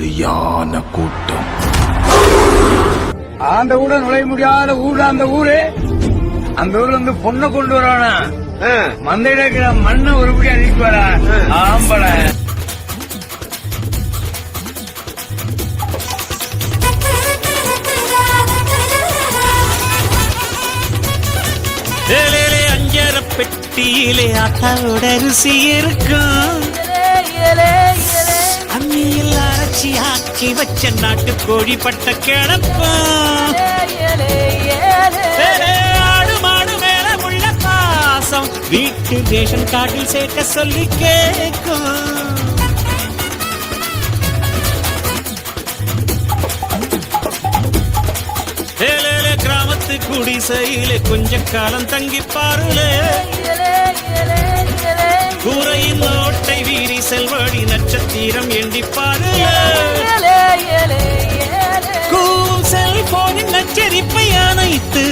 சரியான கூட்டம். அந்த ஊட நுழைய முடியாத ஊர் அந்த ஊரு. அந்த ஊர்ல இருந்து பொண்ணை கொண்டு வரானா மந்தையில இருக்கிற மண்ணை ஒருபடி அழிட்டு வரா ஆம்பளை. அஞ்சர பெட்டியிலே ஆட்டாவோட ருசி இருக்கும். அம்மியில் அரைச்சி ஆக்கி வச்ச நாட்டு கோழி பட்ட கிடப்போம். ஆடு மாடு மேல உள்ள பாசம் வீட்டு ரேஷன் கார்டில் சேர்க்க சொல்லி கேட்கும். கிராமத்து குடிசையிலே கொஞ்ச காலம் தங்கி பாருலே. கூரையின் ஓட்டை வீரி செல்வடி நட்சத்திரம் எண்டி பாருலே. செல்போனின் நச்சரிப்பை அணைத்து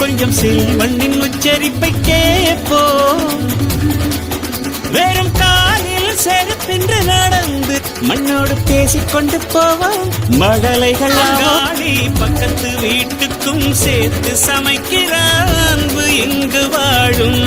கொஞ்சம் செல்வண்ணின் உச்சரிப்பை கேட்போம். வெறும் காலில் செருப்பென்று நடந்து மண்ணோடு பேசிக்கொண்டு போவோம். மழலைகள் ஆடி பக்கத்து வீட்டுக்கும் சேர்த்து சமைக்கிற அன்பு இங்கு வாழும்.